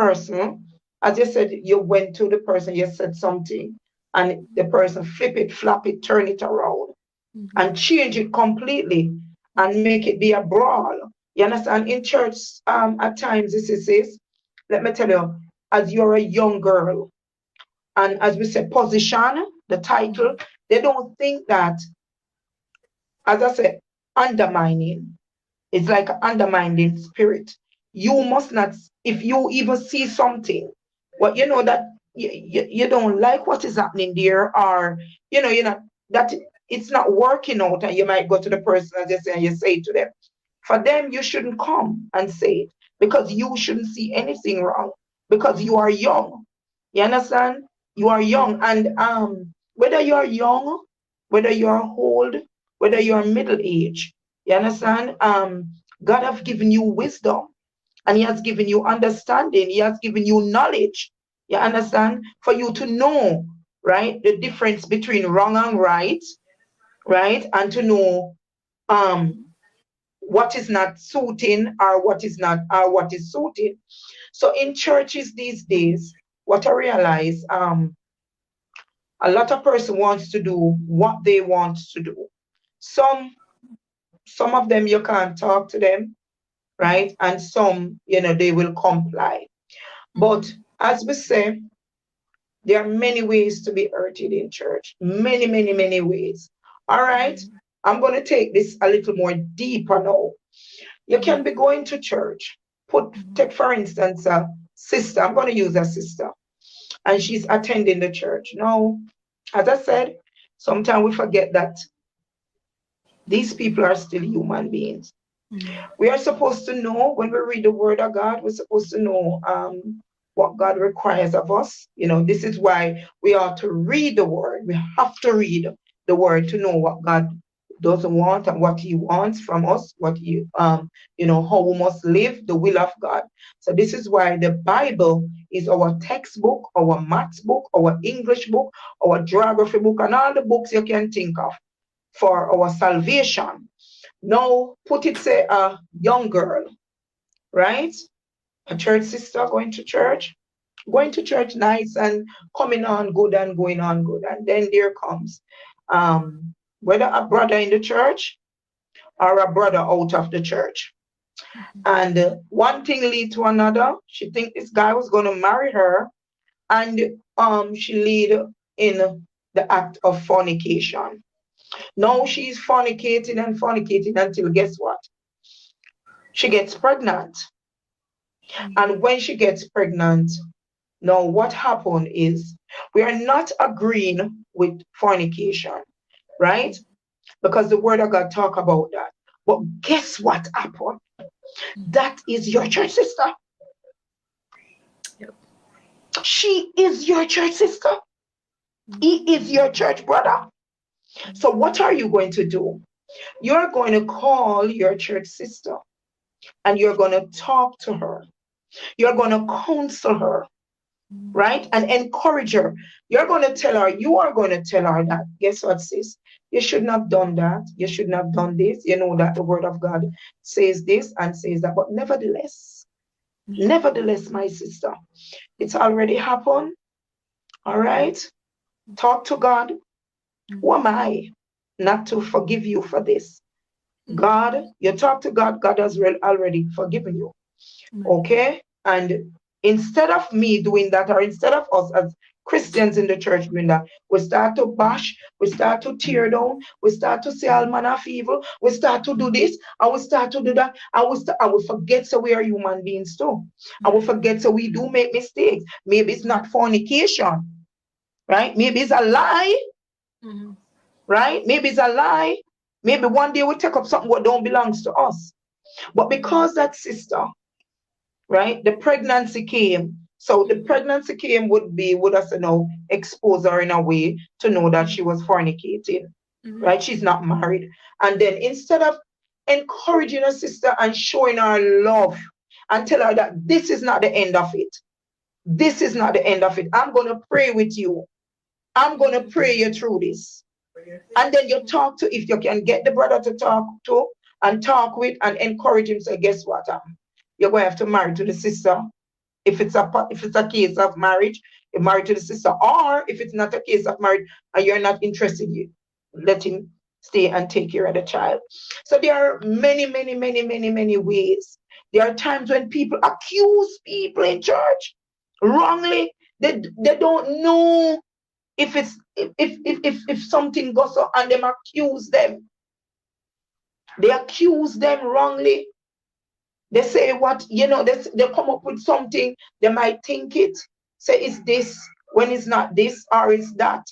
person, as you said, you went to the person, you said something, and the person flip it, flap it, turn it around, and change it completely and make it be a brawl. You understand? In church, at times, this is, let me tell you, as you're a young girl, and as we say, position, the title, they don't think that, as I said, undermining. It's like an undermining spirit. You must not, if you even see something, what you know that you don't like what is happening there, or you're not that it's not working out, and you might go to the person as you say and you say to them. For them, you shouldn't come and say it because you shouldn't see anything wrong because you are young. You understand? You are young, and whether you are young, whether you are old, whether you are middle age, you understand? God has given you wisdom, and He has given you understanding. He has given you knowledge. You understand? For you to know, right, the difference between wrong and right, right, and to know um what is not suiting or what is not or what is suiting. So in churches these days, what I realize, a lot of person wants to do what they want to do. Some some of them you can't talk to them, right? And some, they will comply. But as we say, there are many ways to be hurted in church. Many, many, many ways. All right. I'm going to take this a little more deeper now. You can be going to church. Take for instance a sister. I'm going to use a sister, and she's attending the church. Now, as I said, sometimes we forget that these people are still human beings. We are supposed to know when we read the word of God, we're supposed to know what God requires of us. This is why we ought to read the word. We have to read the word to know what God doesn't want and what He wants from us, what He, how we must live the will of God. So this is why the Bible is our textbook, our maths book, our English book, our geography book, and all the books you can think of for our salvation. Now, put it, say, a young girl, right? A church sister going to church nice and coming on good and going on good. And then there comes whether a brother in the church or a brother out of the church. And one thing lead to another. She think this guy was going to marry her, and she lead in the act of fornication. Now she's fornicating and fornicating until guess what? She gets pregnant. And when she gets pregnant, now what happened is we are not agreeing with fornication, right? Because the word of God talk about that. But guess what happened? That is your church sister. Yep. She is your church sister. He is your church brother. So what are you going to do? You're going to call your church sister and you're going to talk to her. You're going to counsel her, right? And encourage her. You are going to tell her that, guess what, sis? You shouldn't have done that. You shouldn't have done this. You know that the word of God says this and says that. But nevertheless, my sister, it's already happened. All right? Talk to God. Who am I not to forgive you for this? God, you talk to God, God has already forgiven you. Okay? And instead of me doing that, or instead of us as Christians in the church doing that, we start to bash, we start to tear down, we start to say all manner of evil, we start to do this, and we start to do that, I will forget so we are human beings too. I will forget so we do make mistakes. Maybe it's not fornication, right? Maybe it's a lie, right? Maybe it's a lie. Maybe one day we take up something what don't belongs to us. But because that sister, right, the pregnancy came. So the pregnancy came would us expose her in a way to know that she was fornicating, right? She's not married. And then instead of encouraging her sister and showing her love and tell her that this is not the end of it. This is not the end of it. I'm going to pray with you. I'm going to pray you through this. And then you talk to, if you can get the brother to talk to and talk with and encourage him, say, guess what? You're going to have to marry to the sister if it's a case of marriage, you're married to the sister, or if it's not a case of marriage and you're not interested, you let him stay and take care of the child. So there are many ways. There are times when people accuse people in church wrongly. They don't know if it's if something goes on and them accuse them. They accuse them wrongly. They say what, they come up with something, they might think it, say it's this when it's not this or it's that,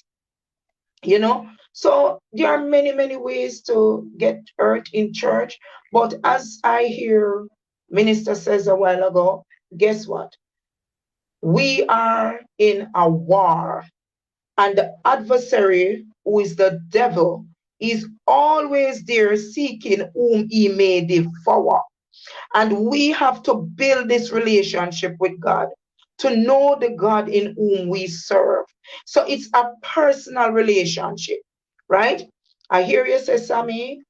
So there are many ways to get hurt in church. But as I hear Minister says a while ago, guess what? We are in a war, and the adversary, who is the devil, is always there seeking whom he may devour. And we have to build this relationship with God to know the God in whom we serve. So it's a personal relationship, right? I hear you say, Sammy,